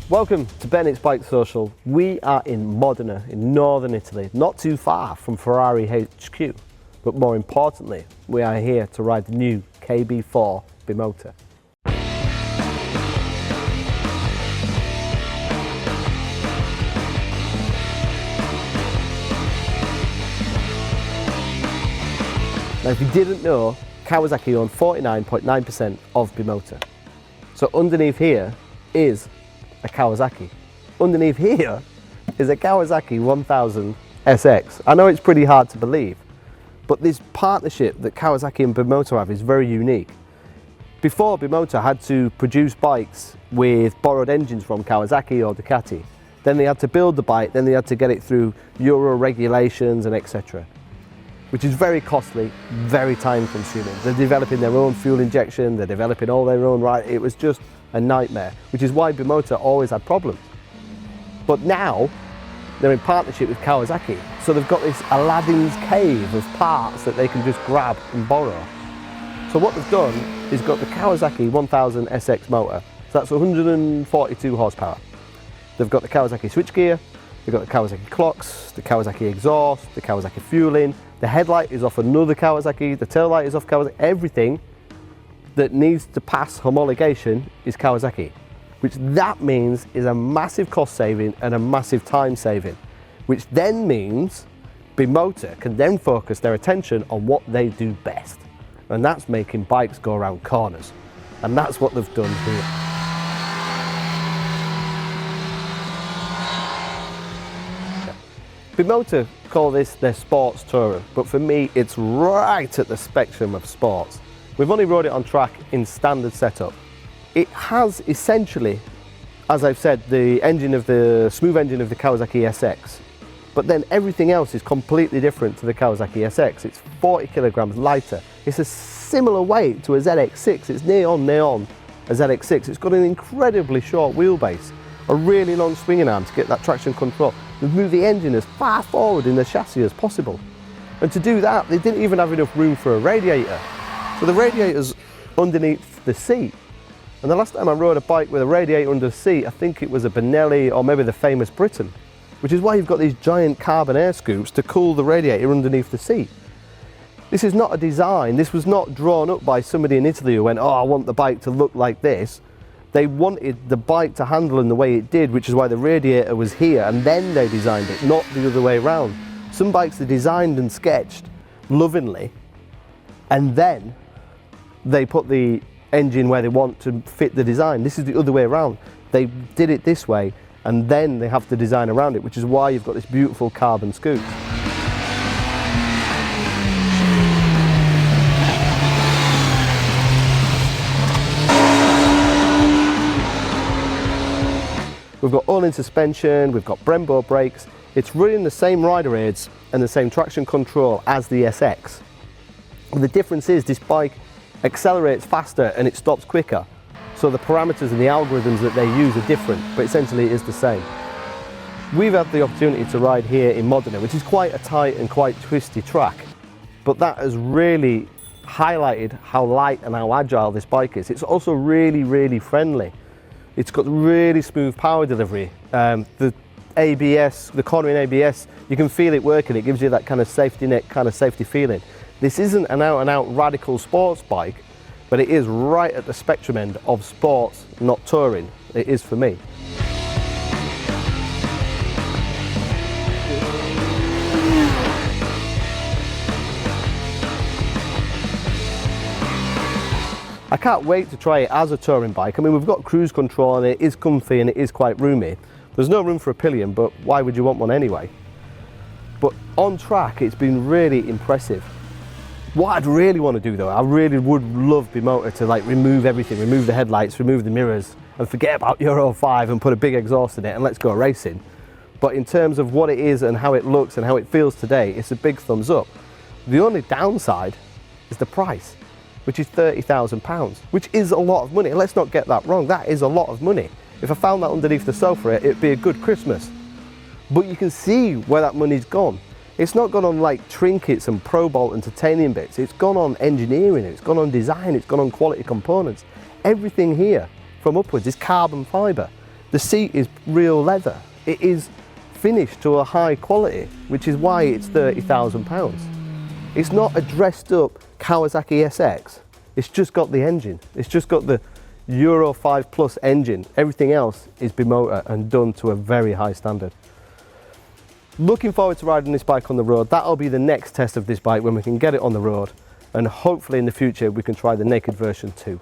Welcome to Bennett's BikeSocial. We are in Modena in northern Italy, not too far from Ferrari HQ, but more importantly, we are here to ride the new KB4 Bimota. Now, if you didn't know, Kawasaki own 49.9% of Bimota. So underneath here is a Kawasaki. Underneath here is a Kawasaki 1000 SX. I know it's pretty hard to believe, but this partnership that Kawasaki and Bimota have is very unique. Before, Bimota had to produce bikes with borrowed engines from Kawasaki or Ducati. Then they had to build the bike, then they had to get it through Euro regulations and etc. Which is very costly, very time consuming. They're developing their own fuel injection, they're developing all their own, right? It was just a nightmare, which is why Bimota always had problems. But now, they're in partnership with Kawasaki. So they've got this Aladdin's cave of parts that they can just grab and borrow. So what they've done is got the Kawasaki 1000 SX motor. So that's 142 horsepower. They've got the Kawasaki switchgear, they've got the Kawasaki clocks, the Kawasaki exhaust, the Kawasaki fueling. The headlight is off another Kawasaki, the tail light is off Kawasaki. Everything that needs to pass homologation is Kawasaki, which that means is a massive cost saving and a massive time saving, which then means Bimota can then focus their attention on what they do best, and that's making bikes go around corners, and that's what they've done here. Bimota call this their sports tourer, but for me it's right at the spectrum of sports. We've only rode it on track in standard setup. It has essentially, as I've said, the smooth engine of the Kawasaki SX, but then everything else is completely different to the Kawasaki SX. It's 40 kilograms lighter. It's a similar weight to a ZX6. It's near on a ZX6. It's got an incredibly short wheelbase, a really long swinging arm to get that traction control. They've moved the engine as far forward in the chassis as possible. And to do that, they didn't even have enough room for a radiator. So the radiator's underneath the seat. And the last time I rode a bike with a radiator under the seat, I think it was a Benelli or maybe the famous Britain, which is why you've got these giant carbon air scoops to cool the radiator underneath the seat. This is not a design, this was not drawn up by somebody in Italy who went, oh, I want the bike to look like this. They wanted the bike to handle in the way it did, which is why the radiator was here, and then they designed it, not the other way around. Some bikes are designed and sketched lovingly, and then they put the engine where they want to fit the design. This is the other way around. They did it this way, and then they have to design around it, which is why you've got this beautiful carbon scoop. We've got all-in suspension, we've got Brembo brakes. It's running the same rider aids and the same traction control as the SX. But the difference is this bike accelerates faster and it stops quicker. So the parameters and the algorithms that they use are different, but essentially it is the same. We've had the opportunity to ride here in Modena, which is quite a tight and quite twisty track. But that has really highlighted how light and how agile this bike is. It's also really, really friendly. It's got really smooth power delivery. The ABS, the cornering ABS, you can feel it working. It gives you that kind of safety net, kind of safety feeling. This isn't an out-and-out radical sports bike, but it is right at the spectrum end of sports, not touring. It is for me. I can't wait to try it as a touring bike. I mean, we've got cruise control and it is comfy and it is quite roomy. There's no room for a pillion, but why would you want one anyway? But on track, it's been really impressive. What I'd really want to do though, I really would love Bimota to like remove everything, remove the headlights, remove the mirrors, and forget about Euro 5 and put a big exhaust in it and let's go racing. But in terms of what it is and how it looks and how it feels today, it's a big thumbs up. The only downside is the price, which is £30,000, which is a lot of money. And let's not get that wrong, that is a lot of money. If I found that underneath the sofa, it'd be a good Christmas. But you can see where that money's gone. It's not gone on like trinkets and Pro Bolt and titanium bits. It's gone on engineering, it's gone on design, it's gone on quality components. Everything here from upwards is carbon fibre. The seat is real leather. It is finished to a high quality, which is why it's £30,000. It's not a dressed up Kawasaki SX. It's just got the engine. It's just got the Euro 5 Plus engine. Everything else is Bimota and done to a very high standard. Looking forward to riding this bike on the road. That'll be the next test of this bike when we can get it on the road, and hopefully in the future we can try the naked version too.